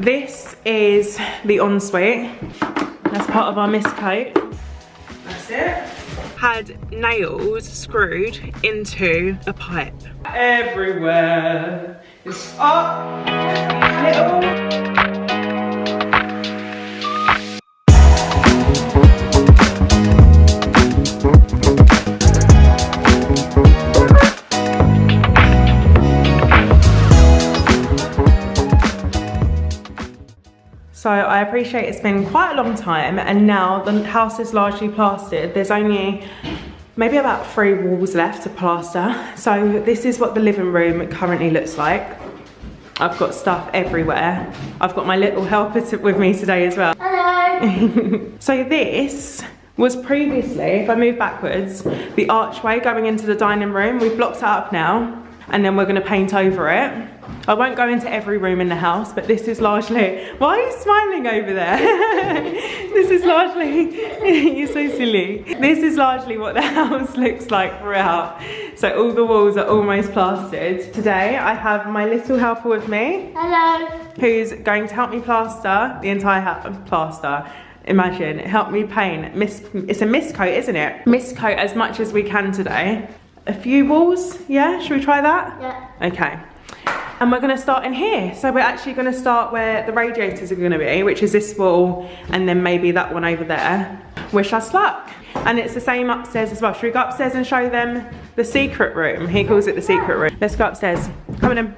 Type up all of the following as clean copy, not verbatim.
this is the ensuite. That's part of our miscoat. That's it. Had nails screwed into a pipe. Everywhere. It's up, little. So I appreciate it's been quite a long time, and now the house is largely plastered. There's only maybe about 3 walls left to plaster. So this is what the living room currently looks like. I've got stuff everywhere. I've got my little helper with me today as well. Hello. So this was previously, if I move backwards, the archway going into the dining room. We've blocked it up now, and then we're gonna paint over it. I won't go into every room in the house, but this is largely, why are you smiling over there? This is largely, you're so silly. This is largely what the house looks like throughout. So all the walls are almost plastered. Today I have my little helper with me. Hello. Who's going to help me plaster the entire house, Imagine, help me paint. It's a miscoat, isn't it? Miscoat as much as we can today. A few walls, yeah? Should we try that? Yeah. Okay. And we're gonna start in here. So we're actually gonna start where the radiators are gonna be, which is this wall, and then maybe that one over there. Wish us luck. And it's the same upstairs as well. Should we go upstairs and show them the secret room? He calls it the secret room. Let's go upstairs. Come on in.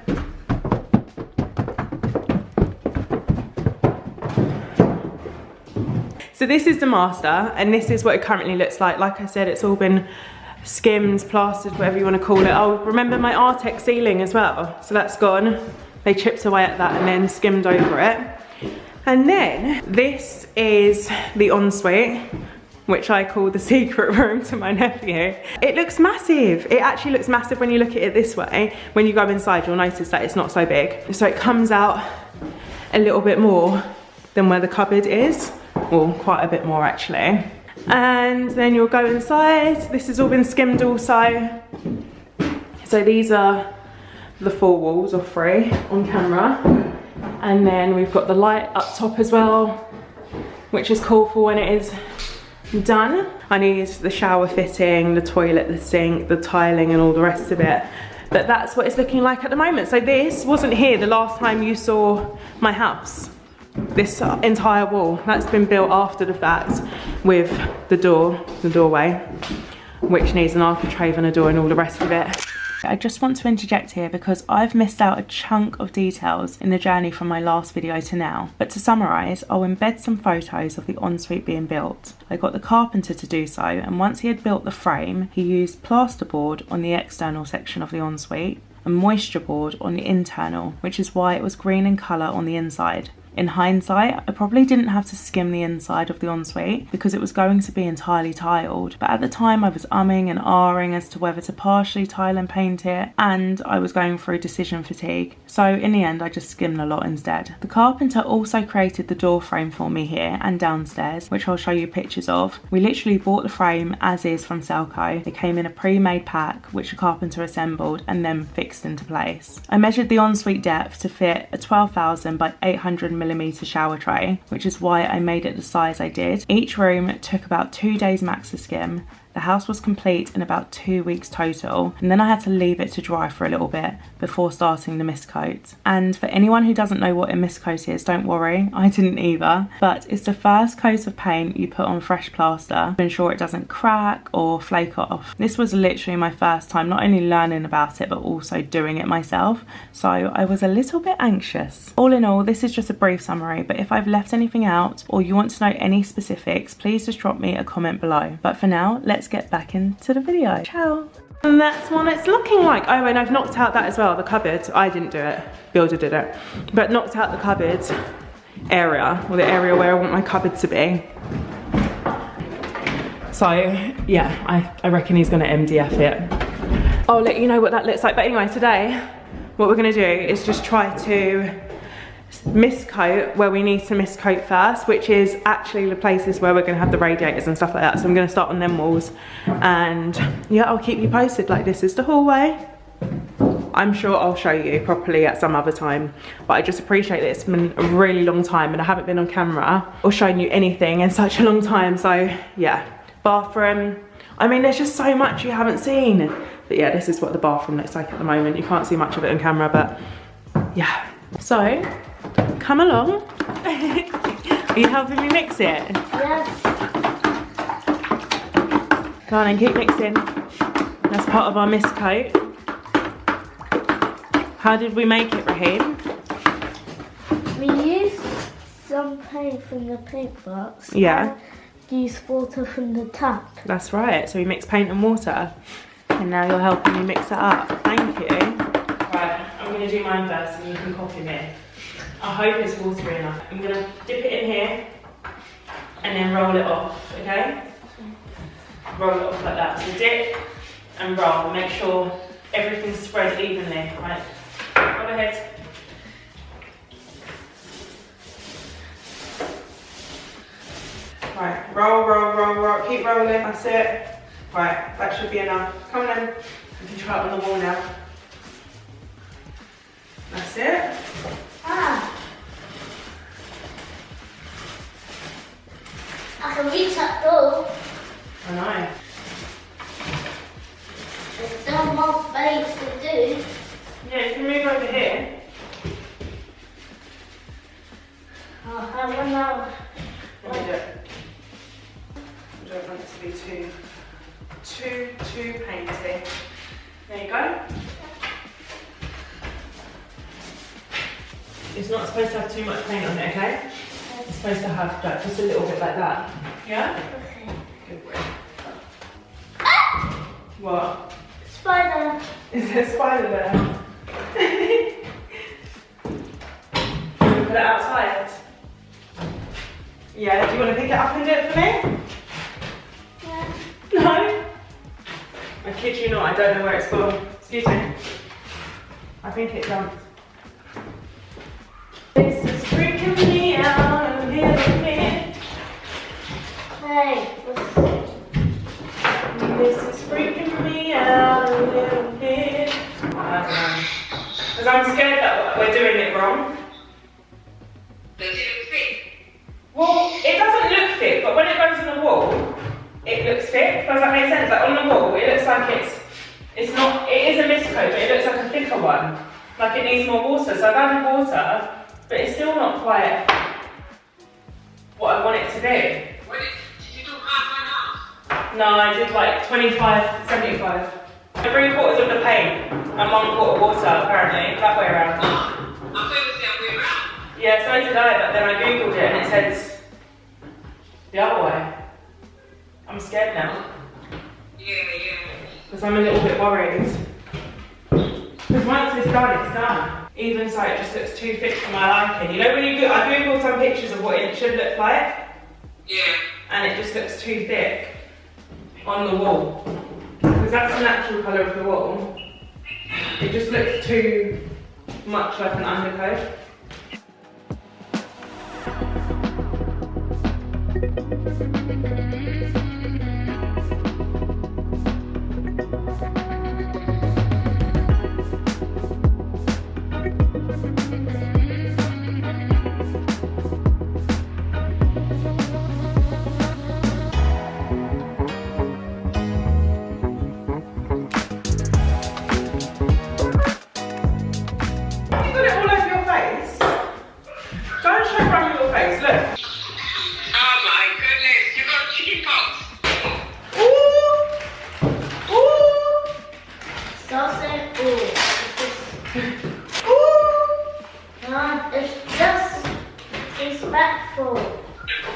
So this is the master, and this is what it currently looks like. Like I said, it's all been skimmed, plastered, whatever you want to call it. Oh, remember my Artex ceiling as well. So that's gone. They chipped away at that and then skimmed over it. And then this is the ensuite, which I call the secret room to my nephew. It looks massive. It actually looks massive when you look at it this way. When you go inside, you'll notice that it's not so big. So it comes out a little bit more than where the cupboard is. Well, quite a bit more actually. And then you'll go inside. This has all been skimmed also. So these are the 4 walls, or 3 on camera. And then we've got the light up top as well, which is cool for when it is done. I need the shower fitting, the toilet, the sink, the tiling and all the rest of it. But that's what it's looking like at the moment. So this wasn't here the last time you saw my house. This entire wall, that's been built after the fact with the doorway, which needs an architrave and a door and all the rest of it. I just want to interject here because I've missed out a chunk of details in the journey from my last video to now. But to summarise, I'll embed some photos of the ensuite being built. I got the carpenter to do so, and once he had built the frame, he used plasterboard on the external section of the ensuite and moisture board on the internal, which is why it was green in colour on the inside. In hindsight, I probably didn't have to skim the inside of the ensuite because it was going to be entirely tiled, but at the time I was umming and ahhing as to whether to partially tile and paint it, and I was going through decision fatigue. So in the end, I just skimmed a lot instead. The carpenter also created the door frame for me here and downstairs, which I'll show you pictures of. We literally bought the frame as is from Selco. It came in a pre-made pack, which the carpenter assembled and then fixed into place. I measured the ensuite depth to fit a 12,000 by 800mm shower tray, which is why I made it the size I did. Each room took about 2 days max to skim. The house was complete in about 2 weeks total, and then I had to leave it to dry for a little bit before starting the miscoat. And for anyone who doesn't know what a miscoat is, don't worry, I didn't either, but it's the first coat of paint you put on fresh plaster to ensure it doesn't crack or flake off. This was literally my first time not only learning about it but also doing it myself, so I was a little bit anxious. All in all, this is just a brief summary, but if I've left anything out or you want to know any specifics, please just drop me a comment below. But for now, let's get back into the video. Ciao. And that's what it's looking like. Oh, and I've knocked out that as well, the cupboard. I didn't do it, Builder did it. But knocked out the cupboard area, or the area where I want my cupboard to be. So yeah, I reckon he's gonna MDF it. I'll let you know what that looks like. But anyway, today, what we're gonna do is just try to miscoat where we need to miscoat first, which is actually the places where we're going to have the radiators and stuff like that. So I'm going to start on them walls, and yeah, I'll keep you posted. Like, this is the hallway. I'm sure I'll show you properly at some other time, but I just appreciate that it's been a really long time and I haven't been on camera or shown you anything in such a long time. So yeah, bathroom. I mean, there's just so much you haven't seen. But yeah, this is what the bathroom looks like at the moment. You can't see much of it on camera, but yeah. So, come along. Are you helping me mix it? Yes. Go on and keep mixing. That's part of our mist coat. How did we make it, Raheem? We used some paint from the paint box. Yeah. And used water from the tap. That's right. So we mixed paint and water. And now you're helping me mix it up. Thank you. Right, I'm going to do mine first and you can copy me. I hope it's watery enough. I'm going to dip it in here and then roll it off, okay? Roll it off like that. So dip and roll. Make sure everything's spread evenly, right? Go ahead. Right, roll, roll, roll, roll. Keep rolling, that's it. Right, that should be enough. Come on then. You can try it on the wall now. That's it. Ah! I can reach that door. I know. There's still more space to do. Yeah, you can move over here. Oh, I don't know. Let me do it. I don't want it to be too painty. There you go. It's not supposed to have too much paint on it, okay? It's supposed to have like, just a little bit like that. Yeah? Okay. Good work. Ah! What? Spider. Is there a spider there? Put it outside. Yeah, do you want to pick it up and do it for me? Yeah. No? I kid you not, I don't know where it's gone. Excuse me. I think it jumped. This is freaking me out a little bit. Hey, what's it? This is freaking me out a little bit. I don't know. Because I'm scared that we're doing it wrong. Does it look thick? Well, it doesn't look thick, but when it goes on the wall, it looks thick. Does that make sense? Like on the wall, it looks like it's not, it is a mist coat, but it looks like a thicker one. Like it needs more water. So I've added water, but it's still not quite what I want it to be. What did you do half and half? No, I did like 25, 75. 3/4 of the paint and 1/4 water, apparently. That way around. I thought it was the other way around. Yeah, so did I, but then I googled it and it says the other way. I'm scared now. Yeah. Because I'm a little bit worried. Because once it's done, it's done. Even so, it just looks too thick for my liking. You know when you I googled some pictures of what it should look like? Yeah. And it just looks too thick on the wall. Because that's the natural colour of the wall. It just looks too much like an undercoat.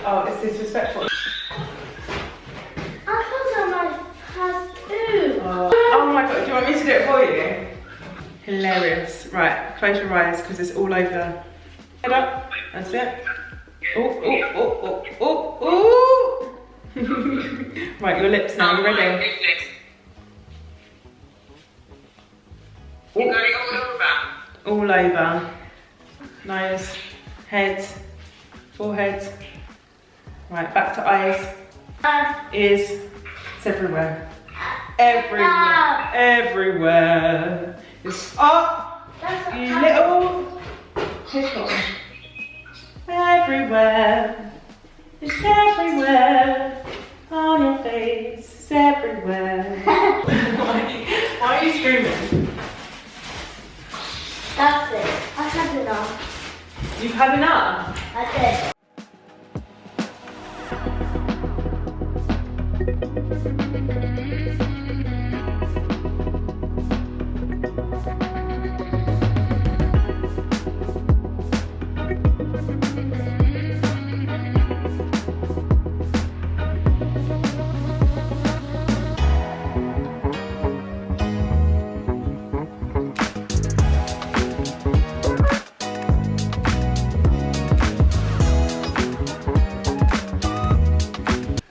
Oh, it's disrespectful. I thought I had two. Oh my god, do you want me to do it for you? Hilarious. Right, close your eyes because it's all over. Head up. That's it. Oh. Right, your lips now. You ready? You got it all over? All over. Nose, head, forehead. Right, back to eyes. Ears. It's everywhere. Everywhere. Stop, you little tickle. Everywhere, it's everywhere. On your face, it's everywhere. Why are you screaming? That's it. I've had enough. You've had enough? I did.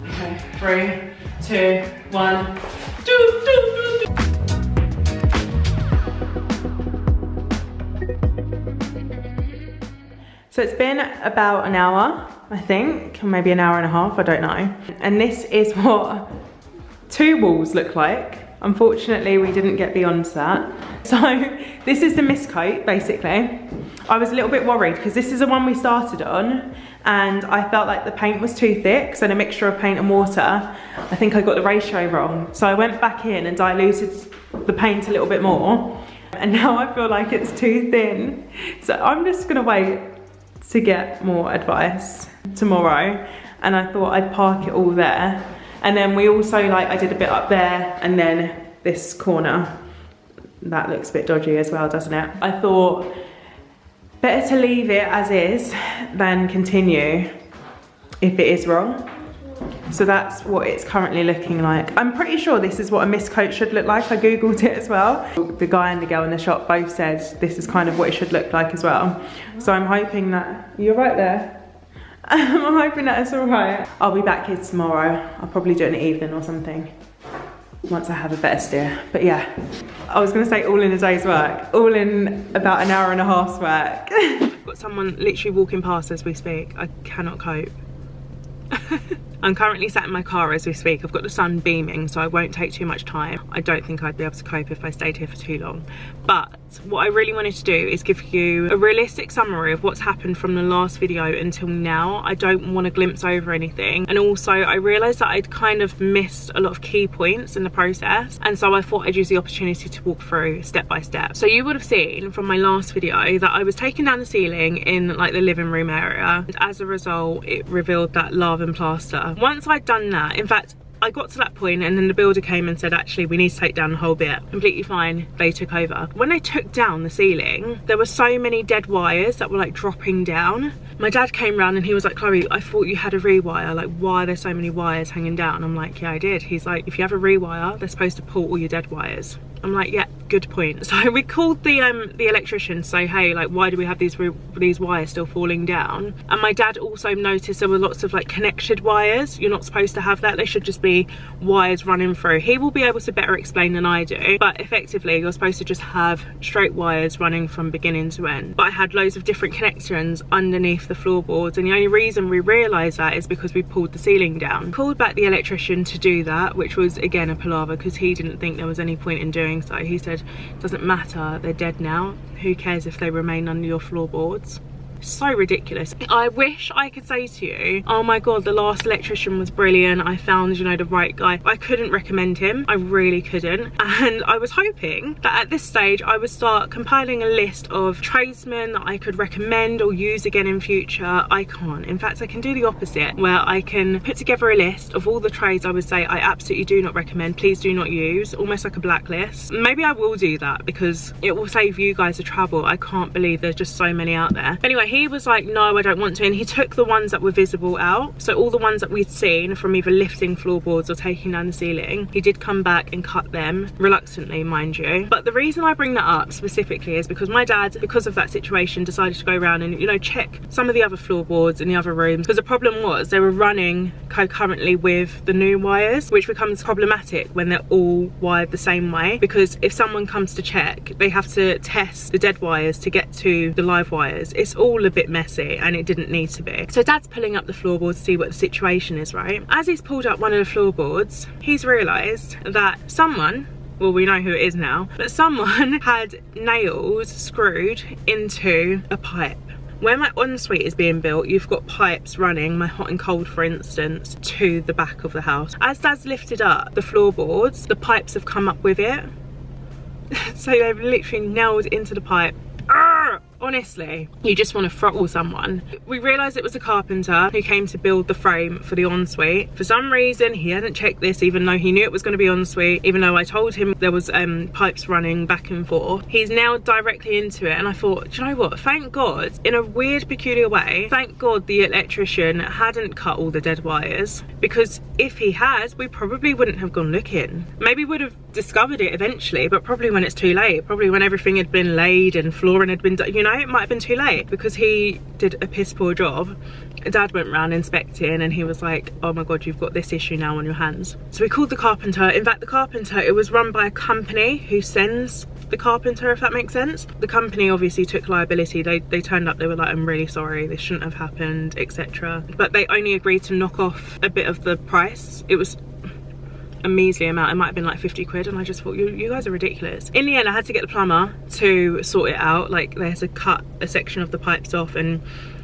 Okay, 3, 2, 1. Do, do, do, do. So it's been about an hour, I think, or maybe an hour and a half, I don't know. And this is what 2 walls look like. Unfortunately, we didn't get beyond that. So this is the mist coat, basically. I was a little bit worried because this is the one we started on and I felt like the paint was too thick, so the mixture of paint and water, I think I got the ratio wrong. So I went back in and diluted the paint a little bit more and now I feel like it's too thin. So I'm just gonna wait to get more advice tomorrow, and I thought I'd park it all there. And then we also, like, I did a bit up there and then this corner. That looks a bit dodgy as well, doesn't it? I thought better to leave it as is than continue if it is wrong. So that's what it's currently looking like. I'm pretty sure this is what a mist coat should look like. I googled it as well. The guy and the girl in the shop both said this is kind of what it should look like as well. So I'm hoping that, you're right there. I'm hoping that it's all right. I'll be back here tomorrow. I'll probably do it in the evening or something, once I have a better steer. But yeah, I was gonna say all in a day's work, all in about an hour and a half's work. I've got someone literally walking past as we speak. I cannot cope. I'm currently sat in my car as we speak. I've got the sun beaming, so I won't take too much time. I don't think I'd be able to cope if I stayed here for too long. But what I really wanted to do is give you a realistic summary of what's happened from the last video until now. I don't want to glimpse over anything. And also I realised that I'd kind of missed a lot of key points in the process. And so I thought I'd use the opportunity to walk through step by step. So you would have seen from my last video that I was taking down the ceiling in like the living room area. And as a result, it revealed that lava and plaster. Once I'd done that, in fact, I got to that point and then the builder came and said, actually, we need to take down the whole bit. Completely fine, they took over. When they took down the ceiling, there were so many dead wires that were like dropping down. My dad came round and he was like, Chloe, I thought you had a rewire. Like, why are there so many wires hanging down? I'm like, yeah, I did. He's like, if you have a rewire, they're supposed to pull all your dead wires. I'm like, yeah, good point. So we called the electrician to say, hey, like, why do we have these wires still falling down? And my dad also noticed there were lots of like connected wires. You're not supposed to have that. They should just be wires running through. He will be able to better explain than I do, but effectively you're supposed to just have straight wires running from beginning to end. But I had loads of different connections underneath the floorboards, and the only reason we realised that is because we pulled the ceiling down. Called back the electrician to do that, which was again a palaver because he didn't think there was any point in doing so. He said, doesn't matter, they're dead now. Who cares if they remain under your floorboards? So ridiculous. I wish I could say to you, oh my god, the last electrician was brilliant, I found, you know, the right guy. I couldn't recommend him, I really couldn't. And I was hoping that at this stage I would start compiling a list of tradesmen that I could recommend or use again in future. I can't. In fact, I can do the opposite, where I can put together a list of all the trades I would say I absolutely do not recommend, please do not use, almost like a blacklist. Maybe I will do that because it will save you guys the trouble. I can't believe there's just so many out there. Anyway, he was like, no, I don't want to, and he took the ones that were visible out. So all the ones that we'd seen from either lifting floorboards or taking down the ceiling, he did come back and cut them, reluctantly, mind you. But the reason I bring that up specifically is because my dad, because of that situation, decided to go around and, you know, check some of the other floorboards in the other rooms, because the problem was they were running concurrently with the new wires, which becomes problematic when they're all wired the same way, because if someone comes to check, they have to test the dead wires to get to the live wires. It's all a bit messy and it didn't need to be. So dad's pulling up the floorboard to see what the situation is, right? As he's pulled up one of the floorboards, he's realised that someone well, we know who it is now, but someone had nails screwed into a pipe. Where my ensuite is being built, you've got pipes running, my hot and cold for instance, to the back of the house. As Dad's lifted up the floorboards, the pipes have come up with it. So they've literally nailed into the pipe. Arrgh! Honestly, you just want to throttle someone. We realised it was a carpenter who came to build the frame for the ensuite. For some reason, he hadn't checked this, even though he knew it was going to be ensuite, even though I told him there was pipes running back and forth. He's nailed directly into it, and I thought, do you know what? Thank God, in a weird, peculiar way, thank God the electrician hadn't cut all the dead wires, because if he had, we probably wouldn't have gone looking. Maybe would have discovered it eventually, but probably when it's too late, probably when everything had been laid and flooring had been done, you know, it might have been too late, because he did a piss poor job. Dad went round inspecting and he was like, oh my God, you've got this issue now on your hands. So we called the carpenter. In fact, the carpenter, it was run by a company who sends the carpenter, if that makes sense. The company obviously took liability. They turned up, they were like, I'm really sorry, this shouldn't have happened, etc. But they only agreed to knock off a bit of the price. It was a measly amount. It might have been like 50 quid, and I just thought, you guys are ridiculous. In the end, I had to get the plumber to sort it out. Like, they had to cut a section of the pipes off and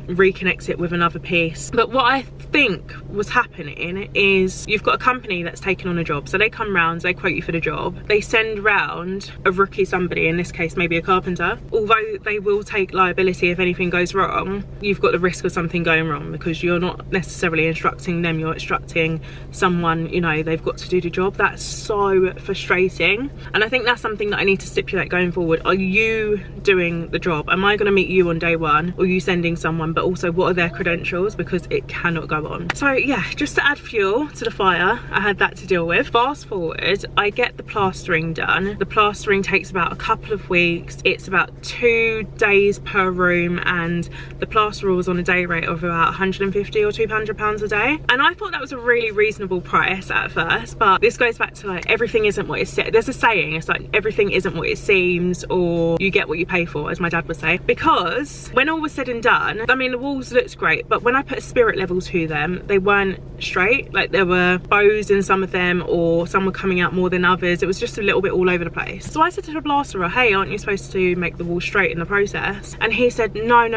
reconnect it with another piece. But what I think was happening is you've got a company that's taken on a job, so they come round, they quote you for the job, they send round a rookie, somebody, in this case maybe a carpenter. Although they will take liability if anything goes wrong, you've got the risk of something going wrong, because you're not necessarily instructing them, you're instructing someone, you know, they've got to do the job. That's so frustrating, and I think that's something that I need to stipulate going forward. Are you doing the job? Am I going to meet you on day one, or are you sending someone? But also, what are their credentials? Because it cannot go on. So yeah, just to add fuel to the fire, I had that to deal with. Fast forward, I get the plastering done. The plastering takes about a couple of weeks. It's about 2 days per room, and the plasterer was on a day rate of about 150 or 200 pounds a day. And I thought that was a really reasonable price at first, but this goes back to like, everything isn't what it's said. There's a saying, it's like, everything isn't what it seems, or you get what you pay for, as my dad would say. Because when all was said and done, I mean, the walls looked great, but when I put a spirit level to them, they weren't straight. Like, there were bows in some of them, or some were coming out more than others. It was just a little bit all over the place. So I said to the plasterer, hey, aren't you supposed to make the wall straight in the process? And he said, no,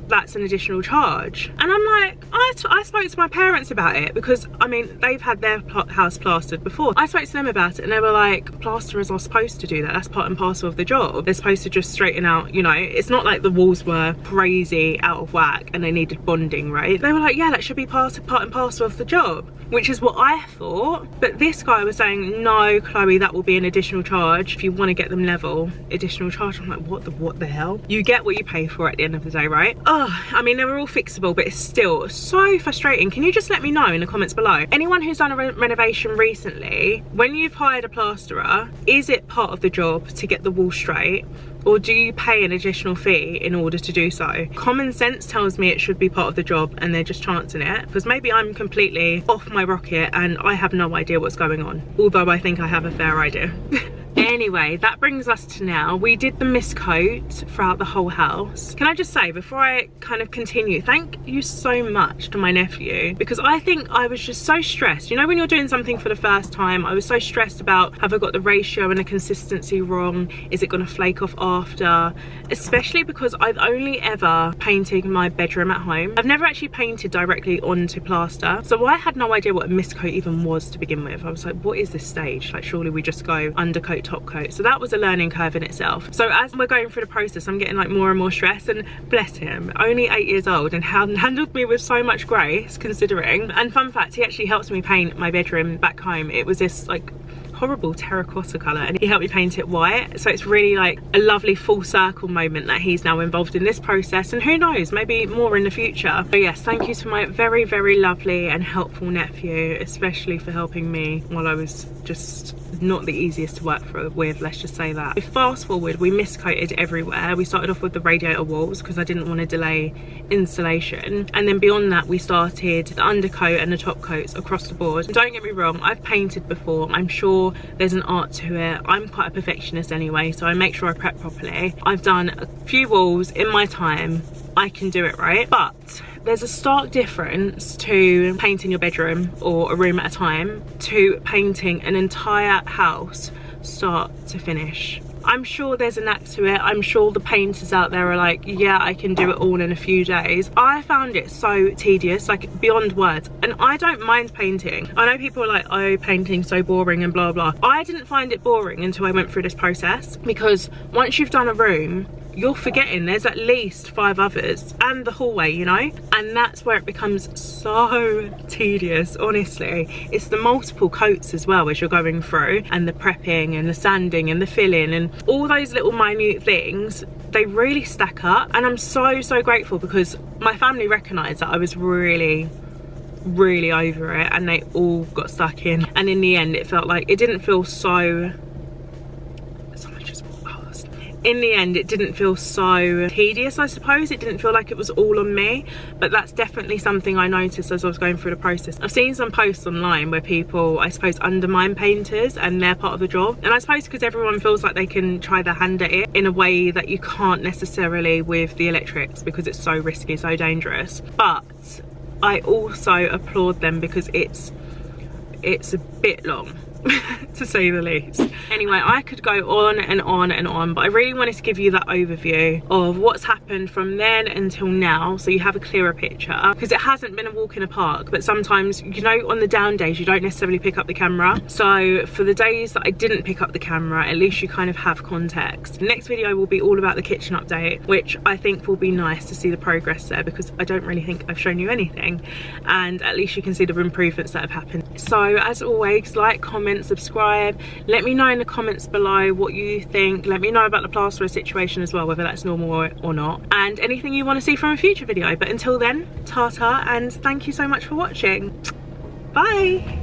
that's an additional charge. And I'm like, I spoke to my parents about it, because I mean, they've had their house plastered before. I spoke to them about it, and they were like, plasterers are supposed to do that. That's part and parcel of the job. They're supposed to just straighten out, you know, it's not like the walls were crazy out of whack and they needed bonding, right? They were like, yeah, that should be part and parcel of the job, which is what I thought. But this guy was saying, no, Chloe, that will be an additional charge if you want to get them level. Additional charge. I'm like, what the hell? You get what you pay for at the end of the day, right? Oh, I mean, they were all fixable, but it's still so frustrating. Can you just let me know in the comments below? Anyone who's done a renovation recently, when you've hired a plasterer, is it part of the job to get the wall straight? Or do you pay an additional fee in order to do so? Common sense tells me it should be part of the job, and they're just chancing it, because maybe I'm completely off my rocket and I have no idea what's going on, although I think I have a fair idea. Anyway, that brings us to now. We did the mist coat throughout the whole house. Can I just say, before I kind of continue, thank you so much to my nephew, because I think I was just so stressed. You know, when you're doing something for the first time, I was so stressed about, have I got the ratio and the consistency wrong? Is it going to flake off after? Especially because I've only ever painted my bedroom at home. I've never actually painted directly onto plaster. So I had no idea what a mist coat even was to begin with. I was like, what is this stage? Like, surely we just go undercoat, top coat. So that was a learning curve in itself. So as we're going through the process, I'm getting like more and more stressed, and bless him, only 8 years old, and handled me with so much grace, considering. And fun fact, he actually helped me paint my bedroom back home. It was this like horrible terracotta colour, and he helped me paint it white. So it's really like a lovely full circle moment that he's now involved in this process, and who knows, maybe more in the future. So yes, thank you to my very, very lovely and helpful nephew, especially for helping me while I was just not the easiest to work with, let's just say that. Fast forward, we mist coated everywhere. We started off with the radiator walls because I didn't want to delay installation, and then beyond that we started the undercoat and the top coats across the board. And don't get me wrong, I've painted before, I'm sure there's an art to it. I'm quite a perfectionist anyway, so I make sure I prep properly. I've done a few walls in my time, I can do it, right? But there's a stark difference to painting your bedroom or a room at a time to painting an entire house start to finish. I'm sure there's a knack to it. I'm sure the painters out there are like, yeah, I can do it all in a few days. I found it so tedious, like beyond words. And I don't mind painting. I know people are like, oh, painting's so boring and blah, blah. I didn't find it boring until I went through this process, because once you've done a room, you're forgetting there's at least 5 others and the hallway, you know, and that's where it becomes so tedious. Honestly, it's the multiple coats as well as you're going through, and the prepping and the sanding and the filling and all those little minute things. They really stack up, and I'm so grateful because my family recognised that I was really over it, and they all got stuck in. And in the end, it felt like it didn't feel so, in the end, it didn't feel so tedious, I suppose. It didn't feel like it was all on me, but that's definitely something I noticed as I was going through the process. I've seen some posts online where people, I suppose, undermine painters and they're part of the job. And I suppose because everyone feels like they can try their hand at it in a way that you can't necessarily with the electrics, because it's so risky, so dangerous. But I also applaud them because it's a bit long. To say the least. Anyway, I could go on and on and on, but I really wanted to give you that overview of what's happened from then until now, so you have a clearer picture, because it hasn't been a walk in a park. But sometimes, you know, on the down days you don't necessarily pick up the camera, so for the days that I didn't pick up the camera, at least you kind of have context. The next video will be all about the kitchen update, which I think will be nice to see the progress there, because I don't really think I've shown you anything, and at least you can see the improvements that have happened. So as always, like, comment, subscribe. Let me know in the comments below what you think. Let me know about the plasterer situation as well, whether that's normal or not, and anything you want to see from a future video. But until then, ta-ta, and thank you so much for watching. Bye.